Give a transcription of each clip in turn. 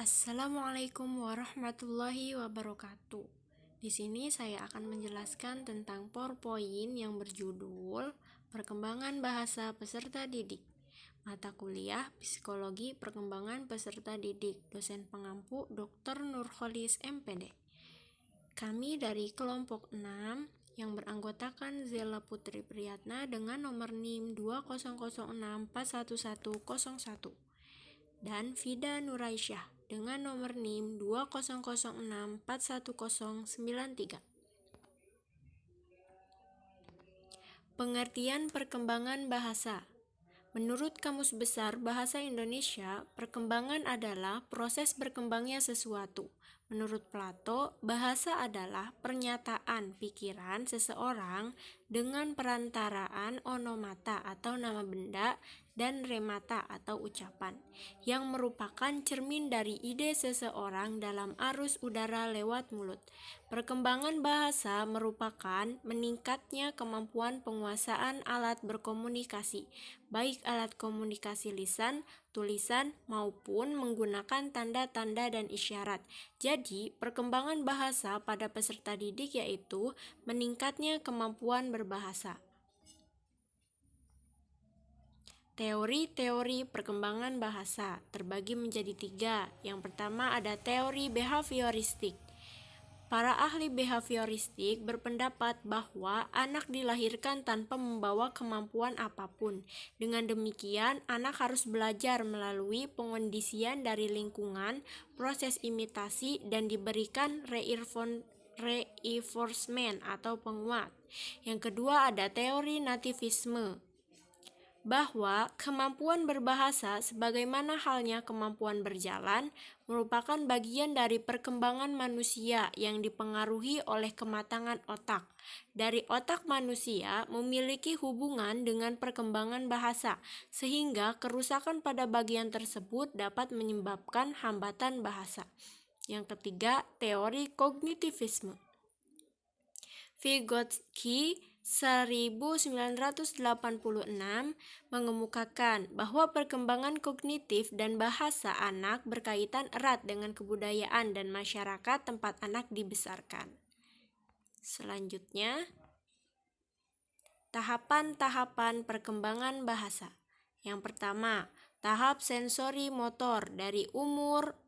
Assalamualaikum warahmatullahi wabarakatuh. Di sini saya akan menjelaskan tentang PowerPoint yang berjudul Perkembangan Bahasa Peserta Didik. Mata kuliah Psikologi Perkembangan Peserta Didik, dosen pengampu Dr. Nurholis MPD. Kami dari kelompok 6 yang beranggotakan Zela Putri Priyatna dengan nomor NIM 200641101 dan Vida Nuraisyah dengan nomor NIM 200641093. Pengertian perkembangan bahasa. Menurut Kamus Besar Bahasa Indonesia, perkembangan adalah proses berkembangnya sesuatu. Menurut Plato, bahasa adalah pernyataan pikiran seseorang dengan perantaraan onomata atau nama benda dan remata atau ucapan, yang merupakan cermin dari ide seseorang dalam arus udara lewat mulut. Perkembangan bahasa merupakan meningkatnya kemampuan penguasaan alat berkomunikasi, baik alat komunikasi lisan, tulisan, maupun menggunakan tanda-tanda dan isyarat. Jadi, perkembangan bahasa pada peserta didik yaitu meningkatnya kemampuan berbahasa. Teori-teori perkembangan bahasa terbagi menjadi 3. Yang pertama ada teori behavioristik. Para ahli behavioristik berpendapat bahwa anak dilahirkan tanpa membawa kemampuan apapun. Dengan demikian, anak harus belajar melalui pengondisian dari lingkungan, proses imitasi, dan diberikan reinforcement atau penguat. Yang kedua ada teori nativisme, bahwa kemampuan berbahasa sebagaimana halnya kemampuan berjalan merupakan bagian dari perkembangan manusia yang dipengaruhi oleh kematangan otak. Dari otak manusia memiliki hubungan dengan perkembangan bahasa, sehingga kerusakan pada bagian tersebut dapat menyebabkan hambatan bahasa. Yang ketiga, teori kognitivisme. Vygotsky 1986 mengemukakan bahwa perkembangan kognitif dan bahasa anak berkaitan erat dengan kebudayaan dan masyarakat tempat anak dibesarkan. Selanjutnya, tahapan-tahapan perkembangan bahasa. Yang pertama, tahap sensori motor dari umur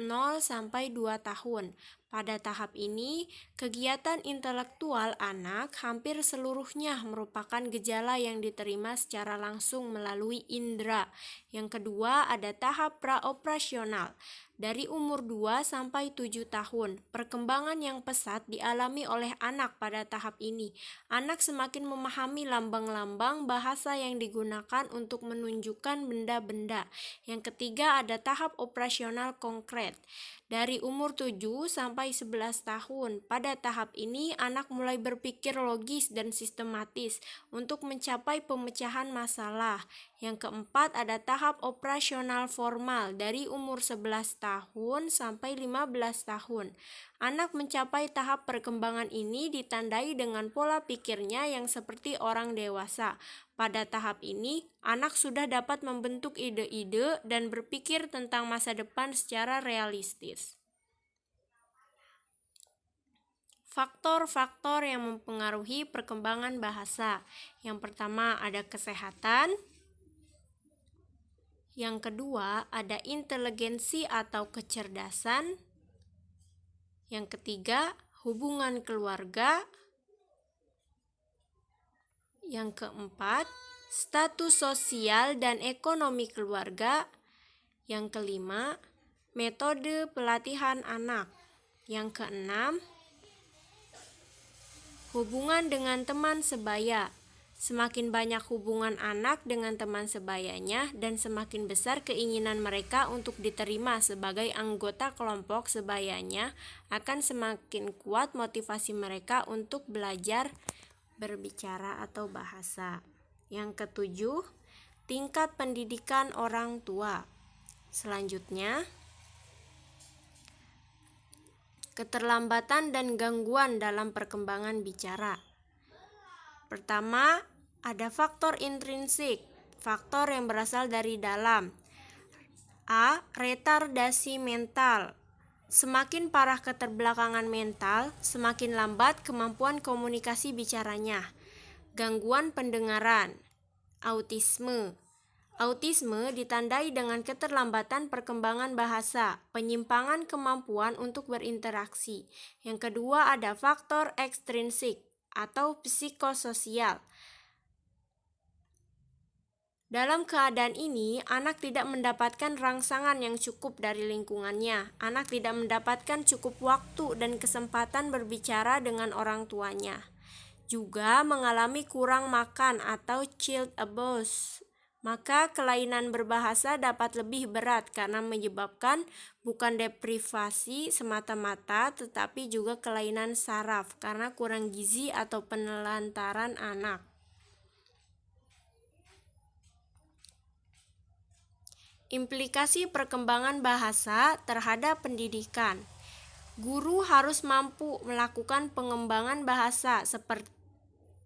0 sampai 2 tahun. Pada tahap ini, kegiatan intelektual anak hampir seluruhnya merupakan gejala yang diterima secara langsung melalui indera. Yang kedua, ada tahap praoperasional. Dari umur 2 sampai 7 tahun, perkembangan yang pesat dialami oleh anak pada tahap ini. Anak semakin memahami lambang-lambang bahasa yang digunakan untuk menunjukkan benda-benda. Yang ketiga ada tahap operasional konkret. Dari umur 7 sampai 11 tahun, pada tahap ini anak mulai berpikir logis dan sistematis untuk mencapai pemecahan masalah. Yang keempat ada tahap operasional formal dari umur 11 tahun sampai 15 tahun. Anak mencapai tahap perkembangan ini ditandai dengan pola pikirnya yang seperti orang dewasa. Pada tahap ini, anak sudah dapat membentuk ide-ide dan berpikir tentang masa depan secara realistis. Faktor-faktor yang mempengaruhi perkembangan bahasa. Yang pertama ada kesehatan. Yang kedua ada inteligensi atau kecerdasan. Yang ketiga hubungan keluarga. Yang keempat, status sosial dan ekonomi keluarga. Yang kelima, metode pelatihan anak. Yang keenam, hubungan dengan teman sebaya. Semakin banyak hubungan anak dengan teman sebayanya dan semakin besar keinginan mereka untuk diterima sebagai anggota kelompok sebayanya, akan semakin kuat motivasi mereka untuk belajar berbicara atau bahasa. Yang ketujuh, tingkat pendidikan orang tua. Selanjutnya, keterlambatan dan gangguan dalam perkembangan bicara. Pertama, ada faktor intrinsik, faktor yang berasal dari dalam. A. Retardasi mental. Semakin parah keterbelakangan mental, semakin lambat kemampuan komunikasi bicaranya. Gangguan pendengaran. Autisme. Autisme ditandai dengan keterlambatan perkembangan bahasa, penyimpangan kemampuan untuk berinteraksi. Yang kedua ada faktor ekstrinsik atau psikososial. Dalam keadaan ini, anak tidak mendapatkan rangsangan yang cukup dari lingkungannya. Anak tidak mendapatkan cukup waktu dan kesempatan berbicara dengan orang tuanya. Juga mengalami kurang makan atau child abuse. Maka kelainan berbahasa dapat lebih berat karena menyebabkan bukan deprivasi semata-mata tetapi juga kelainan saraf karena kurang gizi atau penelantaran anak. Implikasi perkembangan bahasa terhadap pendidikan. Guru harus mampu melakukan pengembangan bahasa seperti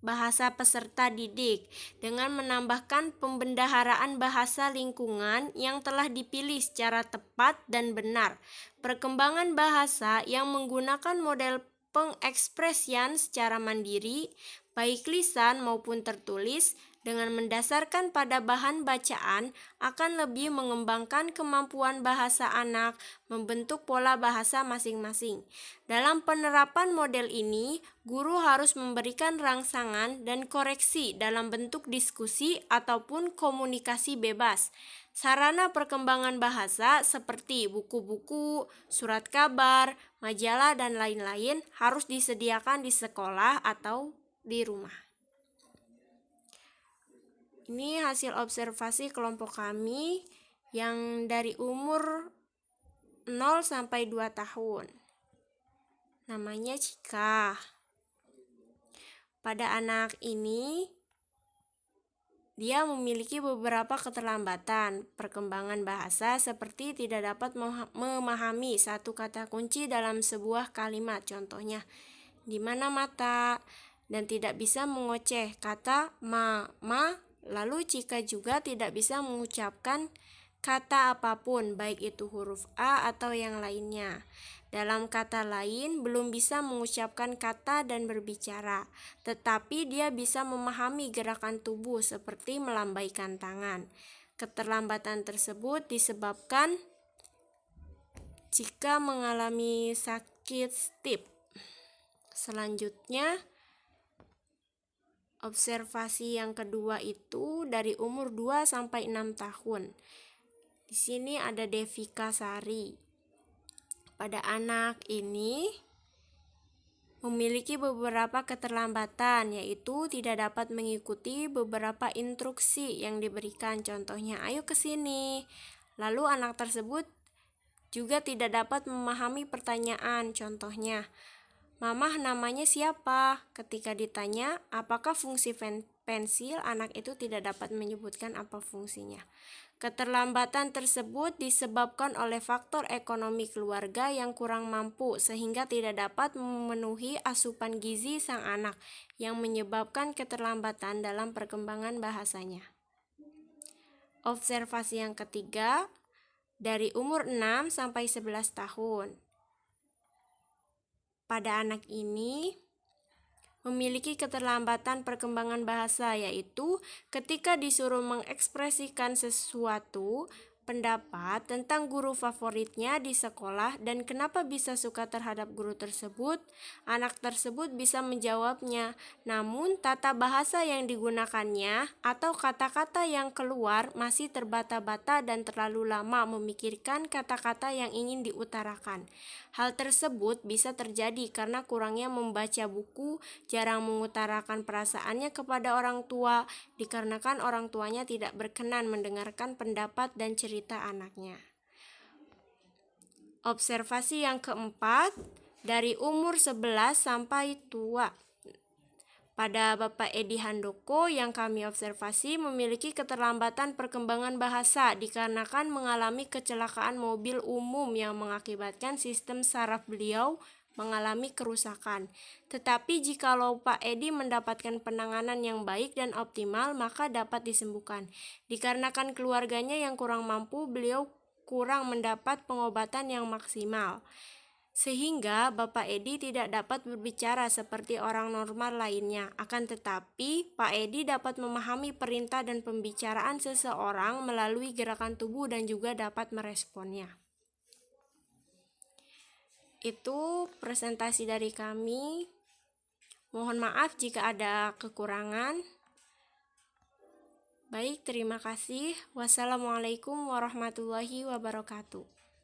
bahasa peserta didik dengan menambahkan pembendaharaan bahasa lingkungan yang telah dipilih secara tepat dan benar. Perkembangan bahasa yang menggunakan model pengekspresian secara mandiri, baik lisan maupun tertulis, dengan mendasarkan pada bahan bacaan akan lebih mengembangkan kemampuan bahasa anak membentuk pola bahasa masing-masing. Dalam penerapan model ini, guru harus memberikan rangsangan dan koreksi dalam bentuk diskusi ataupun komunikasi bebas. Sarana perkembangan bahasa seperti buku-buku, surat kabar, majalah, dan lain-lain harus disediakan di sekolah atau di rumah. Ini hasil observasi kelompok kami yang dari umur 0 sampai 2 tahun. Namanya Cika. Pada anak ini, dia memiliki beberapa keterlambatan perkembangan bahasa seperti tidak dapat memahami satu kata kunci dalam sebuah kalimat, contohnya di mana mata, dan tidak bisa mengoceh kata ma. Lalu Cika juga tidak bisa mengucapkan kata apapun, baik itu huruf A atau yang lainnya. Dalam kata lain, belum bisa mengucapkan kata dan berbicara, tetapi dia bisa memahami gerakan tubuh seperti melambaikan tangan. Keterlambatan tersebut disebabkan Cika mengalami sakit stip. Selanjutnya, observasi yang kedua itu dari umur 2 sampai 6 tahun. Di sini ada Devika Sari. Pada anak ini memiliki beberapa keterlambatan, yaitu tidak dapat mengikuti beberapa instruksi yang diberikan, contohnya ayo ke sini. Lalu anak tersebut juga tidak dapat memahami pertanyaan, contohnya Mamah namanya siapa? Ketika ditanya apakah fungsi pensil, anak itu tidak dapat menyebutkan apa fungsinya. Keterlambatan tersebut disebabkan oleh faktor ekonomi keluarga yang kurang mampu sehingga tidak dapat memenuhi asupan gizi sang anak yang menyebabkan keterlambatan dalam perkembangan bahasanya. Observasi yang ketiga dari umur 6 sampai 11 tahun. Pada anak ini memiliki keterlambatan perkembangan bahasa, yaitu ketika disuruh mengekspresikan sesuatu pendapat tentang guru favoritnya di sekolah dan kenapa bisa suka terhadap guru tersebut, anak tersebut bisa menjawabnya. Namun tata bahasa yang digunakannya atau kata-kata yang keluar masih terbata-bata dan terlalu lama memikirkan kata-kata yang ingin diutarakan. Hal tersebut bisa terjadi karena kurangnya membaca buku, jarang mengutarakan perasaannya kepada orang tua, dikarenakan orang tuanya tidak berkenan mendengarkan pendapat dan cerita anaknya. Observasi yang keempat, dari umur 11 sampai tua. Pada Bapak Edi Handoko yang kami observasi memiliki keterlambatan perkembangan bahasa dikarenakan mengalami kecelakaan mobil umum yang mengakibatkan sistem saraf beliau mengalami kerusakan. Tetapi jikalau Pak Edi mendapatkan penanganan yang baik dan optimal, maka dapat disembuhkan. Dikarenakan keluarganya yang kurang mampu, beliau kurang mendapat pengobatan yang maksimal. Sehingga Bapak Edi tidak dapat berbicara seperti orang normal lainnya. Akan tetapi, Pak Edi dapat memahami perintah dan pembicaraan seseorang melalui gerakan tubuh dan juga dapat meresponnya. Itu presentasi dari kami. Mohon maaf jika ada kekurangan. Baik, terima kasih. Wassalamualaikum warahmatullahi wabarakatuh.